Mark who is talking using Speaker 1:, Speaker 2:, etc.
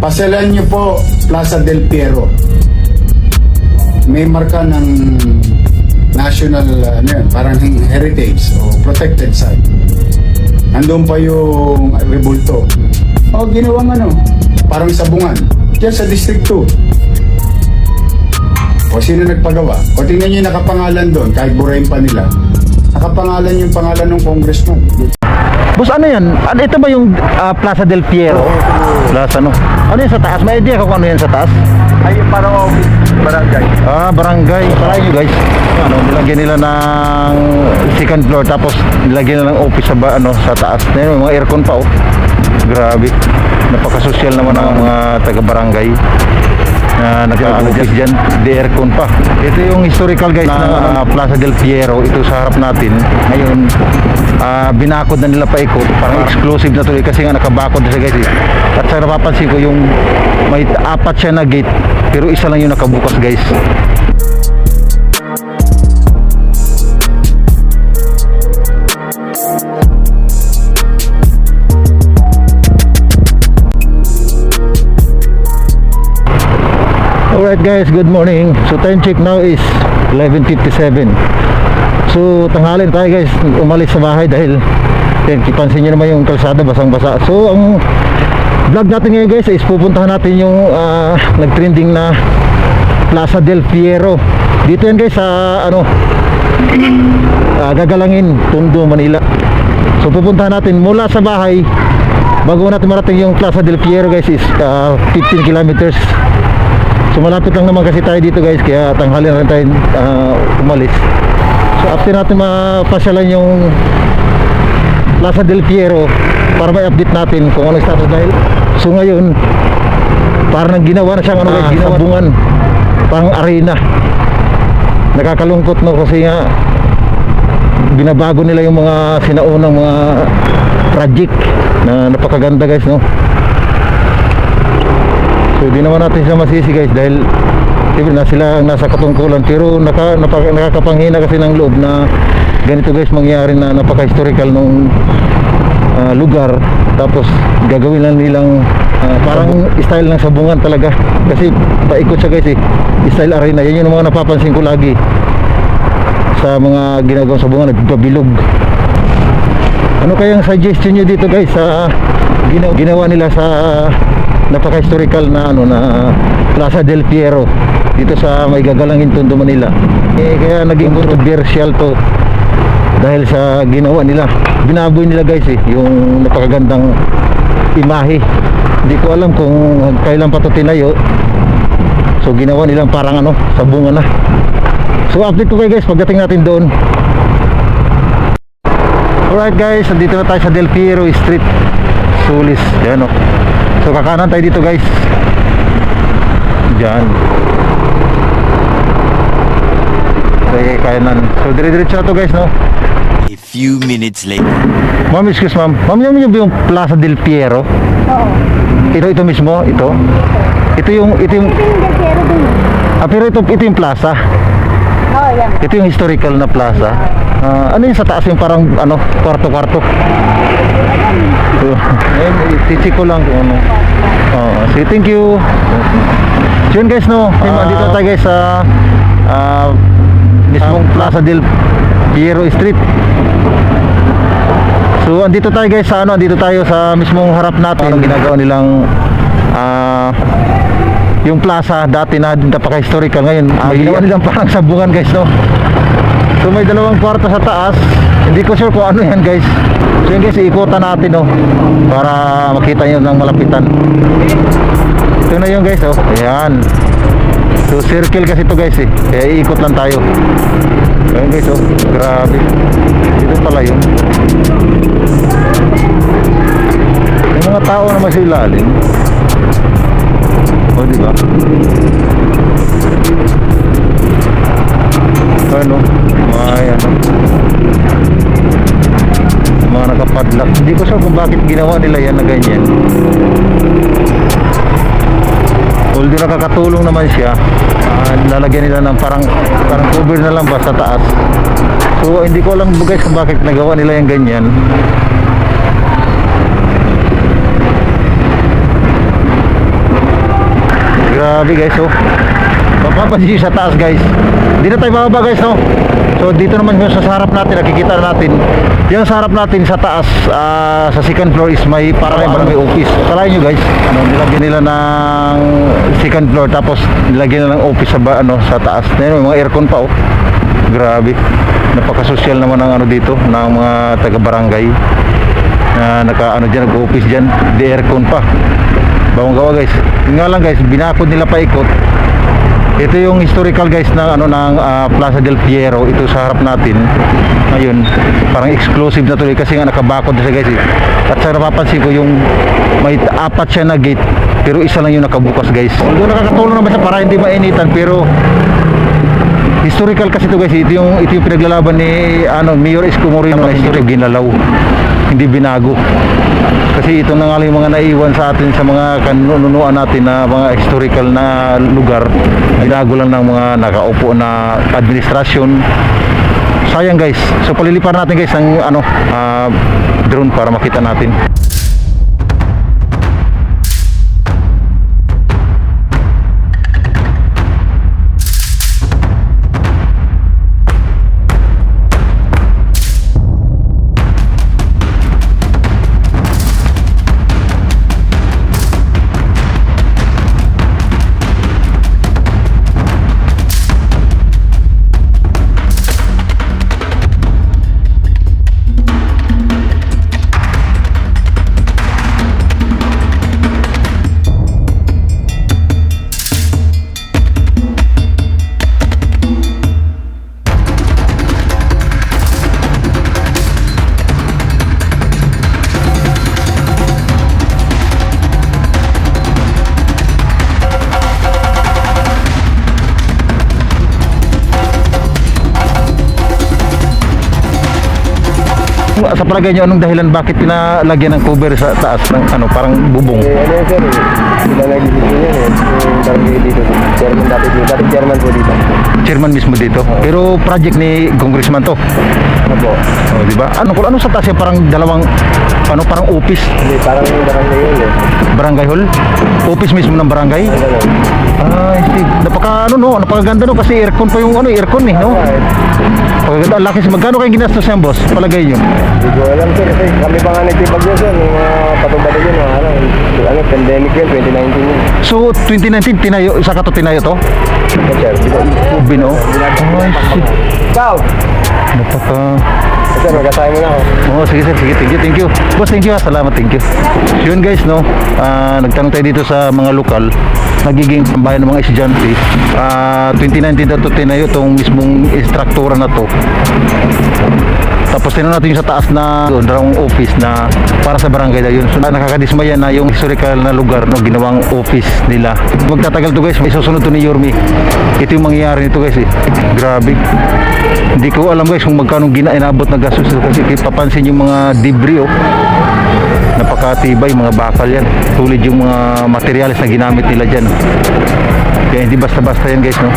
Speaker 1: Pasyalan niyo po Plaza del Piero. May marka ng national parang heritage o protected site. Nandun pa yung rebulto. O ginawang parang sabungan. Diyan sa District 2. O sino nagpagawa? O tingnan niyo yung nakapangalan doon, kahit burahin pa nila. Nakapangalan yung pangalan ng congressman.
Speaker 2: Boss, ano yan? Ito ba yung Plaza del Piero? Plaza Ano yan sa taas? May idea ka kung ano yan sa taas?
Speaker 3: Ay, parang barangay.
Speaker 2: Barangay. Try nyo guys. Nilagyan nila ng second floor, tapos nilagyan nila ng office sa taas. May mga aircon pa Grabe. Napaka-social naman ang mga taga-barangay na nag-office dyan. The aircon pa. Ito yung historical guys na Plaza del Piero. Ito sa harap natin. Ngayon, binakod na nila paikot. Parang exclusive na tuloy kasi nga nakabakod na siya guys. At sa napapansin ko yung may 4 siya na gate, pero isa lang yung nakabukas guys. Alright guys, good morning. So time check now is 11:57. So tanghalin tayo guys, umalis sa bahay dahil pansin nyo naman yung kalsada basang-basa. So ang vlog natin ngayon guys is pupuntahan natin yung nagtrending na Plaza del Piero. Dito yan guys sa Gagalangin, Tondo, Manila. So pupuntahan natin mula sa bahay. Bago natin marating yung Plaza del Piero guys is 15 kilometers. So malapit lang naman kasi tayo dito guys, kaya tanghali na rin tayo umalis. So after natin mapasyalan yung Plaza del Piero para may update natin kung anong status dahil so ngayon parang ginawa na siyang sabungan, pang arena. Nakakalungkot kasi nga binabago nila yung mga sinaunang mga project na napakaganda guys So di naman natin sila masisi guys dahil na sila ang nasa katungkulan, pero nakakapanghina kasi ng loob na ganito guys mangyari na napaka-historical nung lugar, tapos gagawin lang nilang parang style ng sabungan talaga kasi paikot siya guys style arena. Yan yung mga napapansin ko lagi sa mga ginagawang sabungan, nagbabilog. Ano kayang suggestion nyo dito guys sa ginawa nila sa napaka-historical na Plaza del Piero dito sa may Gagalangin, Tondo, Manila? Kaya naging controversial to dahil sa ginawa nila. Binaboy nila guys yung napakagandang imahe. Hindi ko alam kung kailan pa to tinayo. So ginawa nilang parang sabungan na. So update ko kayo guys pagdating natin doon. Alright guys, nandito na tayo sa Del Piero Street, Sulis. Yan So kakanan tayo dito guys. Diyan. Kanan. So dire-diretso na to guys
Speaker 4: A few minutes later.
Speaker 2: Ma'am, excuse ma'am. Ma'am, yung Plaza del Piero?
Speaker 5: Oo.
Speaker 2: Ito mismo? Ito? Ito yung
Speaker 5: Del Piero dun.
Speaker 2: pero ito yung plaza.
Speaker 5: Oo, yan.
Speaker 2: Ito yung historical na plaza. Ano yung sa taas yung parang kwarto-kwarto? Tichi ko lang kung ano. Sige, thank you. So yun guys dito tayo guys sa mismong Plaza del Piero Street. So andito tayo guys sa andito tayo sa mismong harap natin. Ginagawa nilang yung plaza dati na napaka-historical, ngayon ginawa nilang parang sabungan guys So may 2 kwarto sa taas. Hindi ko sure kung ano yan guys. So yun guys, iikutan natin para makita nyo ng malapitan. Ito na yun guys Ayan. So circle kasi ito guys kaya iikot lang tayo. Ayan guys grabe. Dito pala yun. May mga tao naman sa ilalim. Diba? Mga nakapadlock. Hindi ko sure kung bakit ginawa nila yan na ganyan. Although nakakatulong naman siya, lalagyan nila ng parang cover na lang ba sa taas. So hindi ko alam guys kung bakit nagawa nila yung ganyan. Grabe guys, oh. Mapapansin nyo sa taas guys. Hindi na tayo bababa guys, no? So dito naman yung sa harap natin, nakikita natin. Yung sa harap natin sa taas, sa second floor is may parang may office. Salain nyo guys, nilagyan nila ng second floor, tapos nilagyan nila ng office sa taas. May mga aircon pa, oh. Grabe. Napaka-social naman ng dito, ng mga taga-barangay. Dyan, nag-office dyan. Di aircon pa. Bawang gawa guys. Yun nga lang guys, binakod nila paikot. Ito yung historical guys ng Plaza del Fierro. Ito sa harap natin. Ngayon, parang exclusive na tuloy kasi nga nakabakod na siya guys. At sa napapansin ko yung may 4 siya na gate, pero isa lang yung nakabukas guys. Although nakakatulong naman siya para hindi mainitan, pero historical kasi ito guys. Ito yung pinaglalaban ni Mayor Isko Moreno na ito ginalaw. Hindi binago. Kasi ito na nga lang yung mga naiwan sa atin sa mga kanunuan natin na mga historical na lugar. Binago lang ng mga nakaupo na administrasyon. Sayang guys. So palilipan natin guys ang drone para makita natin. Sa palagay nyo, anong dahilan bakit pinalagyan ng cover sa taas ng parang bubong?
Speaker 3: Sir, sila nag-isip niya yung barangay dito. Chairman dati chairman po dito.
Speaker 2: Chairman mismo dito. Pero project ni Congressman to.
Speaker 3: Opo.
Speaker 2: Oh, di ba? Ano sa taas yung parang dalawang parang office,
Speaker 3: Hindi, parang barangay yun eh.
Speaker 2: barangay hall? Office mismo ng barangay? Ah, see. Napakaganda no kasi aircon pa yung aircon eh, no? Pagkaganda, laki magkano kayong ginastos yan, boss? Palagay nyo?
Speaker 3: Hindi ko alam sir, kasi kami pa nga nagtipag yun sir, yung mga patubado yun, pandemic yun, 2019 yun.
Speaker 2: So, 2019, saka to tinayo to?
Speaker 3: Sir,
Speaker 2: Bino? Ay, shit.
Speaker 3: Ikaw!
Speaker 2: Napaka...
Speaker 3: Sir, magkasaya mo na ako.
Speaker 2: Oo, sige sir, sige, thank you. Boss, thank you ha, salamat, thank you. Yun guys, no, nagtanong tayo dito sa mga lokal, nagiging bayan ng mga estudyante. 2019 na to tinayo itong mismong struktura na to. Tapos tinanong natin yung sa taas na dalawang office na para sa barangay na yun. So nakakadismaya na yung historical na lugar no, ginawang office nila. Magtatagal to guys, may susunod to ni Yormi. Ito yung mangyayari nito guys eh. Grabe. Hindi ko alam guys kung magkano inabot na gastos kasi papansin yung mga debris oh. Napakatibay, mga bakal yan. Tulid yung mga materials na ginamit nila dyan. Kaya hindi basta-basta yan guys no.